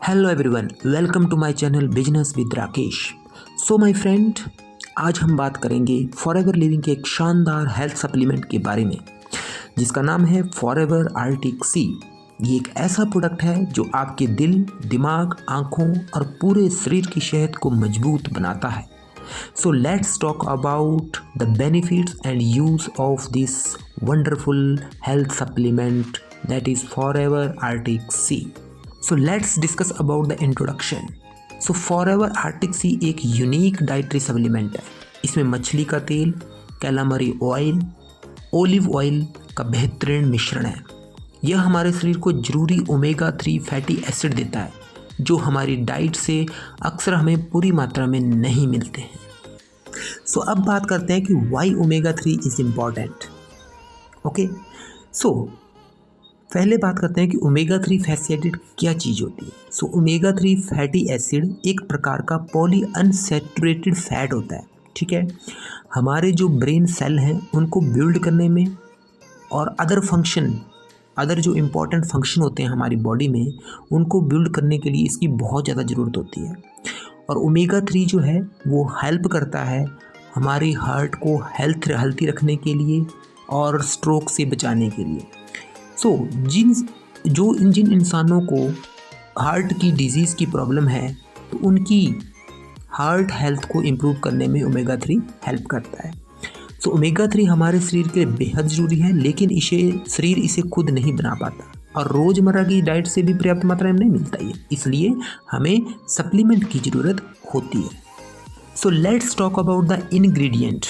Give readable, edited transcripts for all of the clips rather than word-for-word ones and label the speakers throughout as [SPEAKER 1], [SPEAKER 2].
[SPEAKER 1] Hello everyone, welcome to my channel business with Rakesh. So my friend, आज हम बात करेंगे फॉरएवर लिविंग के एक शानदार हेल्थ सप्लीमेंट के बारे में जिसका नाम है फॉरएवर आर्टिक सी। ये एक ऐसा प्रोडक्ट है जो आपके दिल, दिमाग, आँखों और पूरे शरीर की सेहत को मजबूत बनाता है। So let's talk about the benefits and use of this wonderful health supplement that is Forever Arctic Sea. So let's discuss about the introduction. So Forever Arctic Sea एक यूनिक डाइटरी सप्लीमेंट है। इसमें मछली का तेल, कैलामरी oil, olive oil का बेहतरीन मिश्रण है। यह हमारे शरीर को जरूरी ओमेगा 3 फैटी एसिड देता है जो हमारी डाइट से अक्सर हमें पूरी मात्रा में नहीं मिलते हैं। सो अब बात करते हैं कि why omega 3 is important. Okay, so पहले बात करते हैं कि ओमेगा 3 फैटी एसिड क्या चीज़ होती है। सो ओमेगा 3 फैटी एसिड एक प्रकार का पॉली अनसैचुरेटेड फैट होता है। ठीक है, हमारे जो ब्रेन सेल हैं उनको बिल्ड करने में और अदर जो इम्पोर्टेंट फंक्शन होते हैं हमारी बॉडी में उनको बिल्ड करने के लिए इसकी बहुत ज़्यादा ज़रूरत होती है। और ओमेगा 3 जो है वो हेल्प करता है हमारी हार्ट को हेल्थी रखने के लिए और स्ट्रोक से बचाने के लिए। सो जिन इंसानों को हार्ट की डिजीज़ की प्रॉब्लम है तो उनकी हार्ट हेल्थ को इम्प्रूव करने में ओमेगा 3 हेल्प करता है। सो ओमेगा 3 हमारे शरीर के लिए बेहद ज़रूरी है, लेकिन शरीर इसे खुद नहीं बना पाता और रोज़मर्रा की डाइट से भी पर्याप्त मात्रा में नहीं मिलता है, इसलिए हमें सप्लीमेंट की ज़रूरत होती है। So let's talk about the ingredient.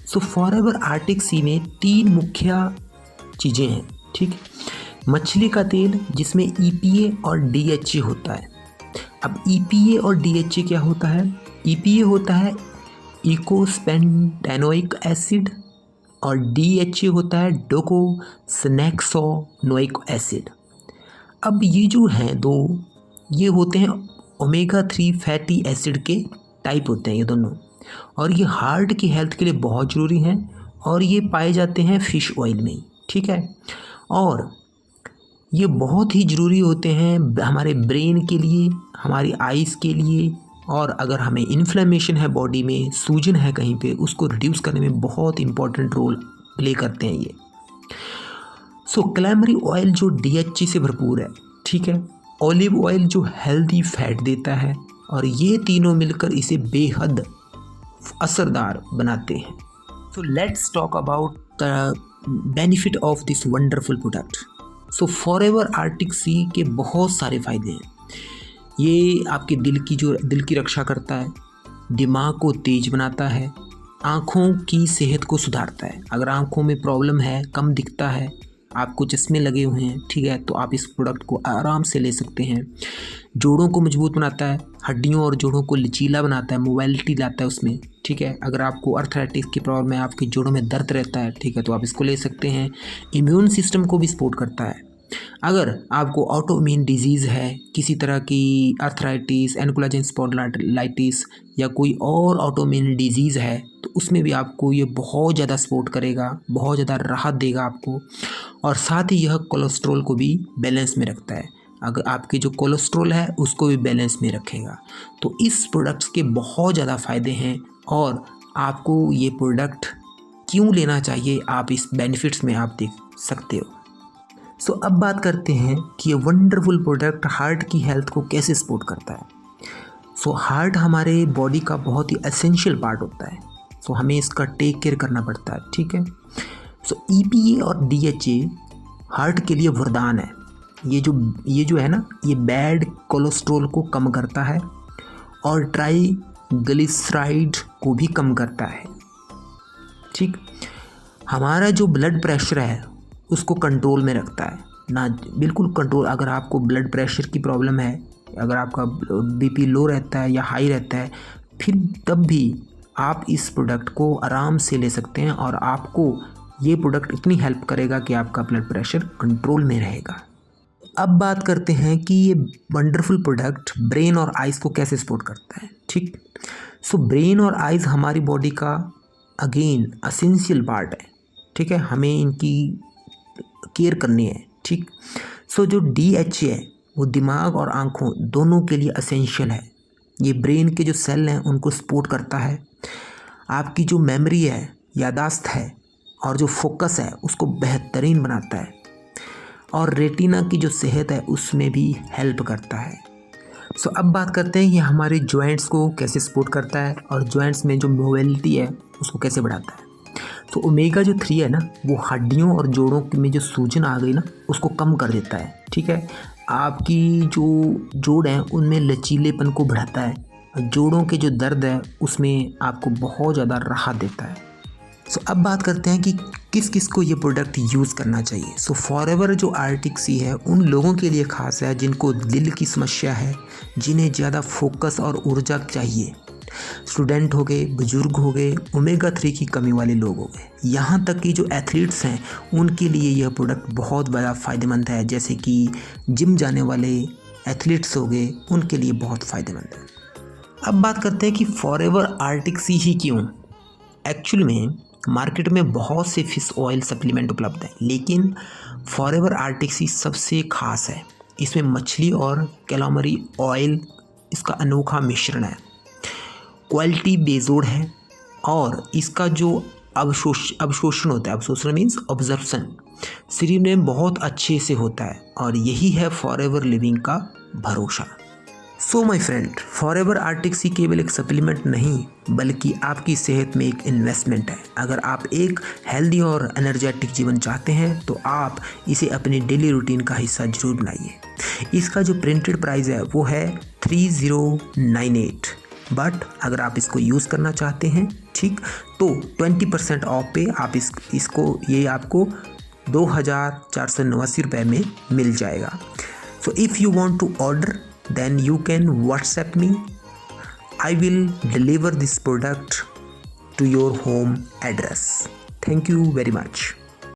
[SPEAKER 1] So Forever Arctic Sea में 3 मुख्य चीज़ें हैं। ठीक, मछली का तेल जिसमें EPA और DHA होता है। अब EPA और DHA क्या होता है? EPA होता है इकोस्पेंटेनोइक एसिड और DHA होता है डोकोसनेक्सोनोइक एसिड। अब ये जो हैं दो, ये होते हैं ओमेगा 3 फैटी एसिड के टाइप होते हैं ये दोनों, और ये हार्ट की हेल्थ के लिए बहुत ज़रूरी हैं और ये पाए जाते हैं फ़िश ऑयल में। ठीक है, और ये बहुत ही ज़रूरी होते हैं हमारे ब्रेन के लिए, हमारी आइज़ के लिए, और अगर हमें इन्फ्लेमेशन है बॉडी में, सूजन है कहीं पे, उसको रिड्यूस करने में बहुत इंपॉर्टेंट रोल प्ले करते हैं ये। सो कैलामरी ऑयल जो DHA से भरपूर है। ठीक है, ऑलिव ऑयल जो हेल्दी फैट देता है, और ये तीनों मिलकर इसे बेहद असरदार बनाते हैं। So let's talk about the benefit of this wonderful product. So Forever Arctic Sea के बहुत सारे फ़ायदे हैं। ये आपके दिल की रक्षा करता है, दिमाग को तेज बनाता है, आँखों की सेहत को सुधारता है। अगर आँखों में प्रॉब्लम है, कम दिखता है, आपको चश्मे लगे हुए हैं, ठीक है, तो आप इस प्रोडक्ट को आराम से ले सकते हैं। जोड़ों को मजबूत बनाता है, हड्डियों और जोड़ों को लचीला बनाता है, मोबाइलिटी लाता है उसमें। ठीक है, अगर आपको अर्थराइटिस की प्रॉब्लम है, आपके जोड़ों में दर्द रहता है, ठीक है, तो आप इसको ले सकते हैं। इम्यून सिस्टम को भी सपोर्ट करता है। अगर आपको ऑटोइम्यून डिजीज़ है, किसी तरह की अर्थराइटिस, एनक्लोजन स्पॉन्डिलाइटिस या कोई और ऑटोइम्यून डिजीज़ है, तो उसमें भी आपको ये बहुत ज़्यादा सपोर्ट करेगा, बहुत ज़्यादा राहत देगा आपको। और साथ ही यह कोलेस्ट्रॉल को भी बैलेंस में रखता है। अगर आपके जो कोलेस्ट्रॉल है उसको भी बैलेंस में रखेगा। तो इस प्रोडक्ट्स के बहुत ज़्यादा फ़ायदे हैं और आपको ये प्रोडक्ट क्यों लेना चाहिए, आप इस बेनिफिट्स में आप देख सकते हो। सो अब बात करते हैं कि ये वंडरफुल प्रोडक्ट हार्ट की हेल्थ को कैसे सपोर्ट करता है। सो हार्ट हमारे बॉडी का बहुत ही एसेंशियल पार्ट होता है, सो हमें इसका टेक केयर करना पड़ता है। ठीक है, सो EPA और DHA हार्ट के लिए वरदान है। ये जो है ना, ये बैड कोलेस्ट्रॉल को कम करता है और ट्राइग्लिसराइड को भी कम करता है। ठीक, हमारा जो ब्लड प्रेशर है उसको कंट्रोल में रखता है ना, बिल्कुल कंट्रोल। अगर आपको ब्लड प्रेशर की प्रॉब्लम है, अगर आपका BP लो रहता है या हाई रहता है, फिर तब भी आप इस प्रोडक्ट को आराम से ले सकते हैं और आपको ये प्रोडक्ट इतनी हेल्प करेगा कि आपका ब्लड प्रेशर कंट्रोल में रहेगा। अब बात करते हैं कि ये वंडरफुल प्रोडक्ट ब्रेन और आइज़ को कैसे सपोर्ट करता है। ठीक, सो ब्रेन और आइज़ हमारी बॉडी का अगेन एसेंशियल पार्ट है। ठीक है, हमें इनकी केयर करनी है। ठीक, सो जो DHA है वो दिमाग और आँखों दोनों के लिए असेंशियल है। ये ब्रेन के जो सेल हैं उनको सपोर्ट करता है, आपकी जो मेमोरी है, यादाश्त है और जो फोकस है उसको बेहतरीन बनाता है, और रेटिना की जो सेहत है उसमें भी हेल्प करता है। सो अब बात करते हैं ये हमारे जॉइंट्स को कैसे सपोर्ट करता है और जॉइंट्स में जो मोबिलिटी है उसको कैसे बढ़ाता है। तो ओमेगा जो 3 है ना, वो हड्डियों और जोड़ों में जो सूजन आ गई ना उसको कम कर देता है। ठीक है, आपकी जो जोड़ हैं उनमें लचीलेपन को बढ़ाता है, जोड़ों के जो दर्द है उसमें आपको बहुत ज़्यादा राहत देता है। सो अब बात करते हैं कि किस किस को ये प्रोडक्ट यूज़ करना चाहिए। सो फॉरएवर जो आर्टिक सी है उन लोगों के लिए ख़ास है जिनको दिल की समस्या है, जिन्हें ज़्यादा फोकस और ऊर्जा चाहिए, स्टूडेंट हो गए, बुजुर्ग हो गए, ओमेगा 3 की कमी वाले लोग हो गए, यहाँ तक कि जो एथलीट्स हैं उनके लिए यह प्रोडक्ट बहुत बड़ा फ़ायदेमंद है। जैसे कि जिम जाने वाले एथलीट्स हो गए, उनके लिए बहुत फ़ायदेमंद है। अब बात करते हैं कि फॉरएवर आर्टिक सी ही क्यों। एक्चुअल में मार्केट में बहुत से फिश ऑयल सप्लीमेंट उपलब्ध हैं, लेकिन फॉरएवर आर्टिक सी सबसे खास है। इसमें मछली और कैलामरी ऑयल इसका अनोखा मिश्रण है, क्वालिटी बेजोड़ है, और इसका जो अवशोषण होता है, अवशोषण मीन्स ऑब्जर्प्शन, शरीर में बहुत अच्छे से होता है, और यही है फॉरएवर लिविंग का भरोसा। So my friend, Forever Arctic Sea केवल एक सप्लीमेंट नहीं बल्कि आपकी सेहत में एक इन्वेस्टमेंट है। अगर आप एक हेल्दी और एनर्जेटिक जीवन चाहते हैं तो आप इसे अपने डेली रूटीन का हिस्सा जरूर बनाइए। इसका जो प्रिंटेड प्राइस है वो है 3098, बट अगर आप इसको यूज़ करना चाहते हैं ठीक तो 20% ऑफ पे आप ये आपको 2489 रुपये में मिल जाएगा। So if you want to order then you can WhatsApp me. I will deliver this product to your home address. Thank you very much.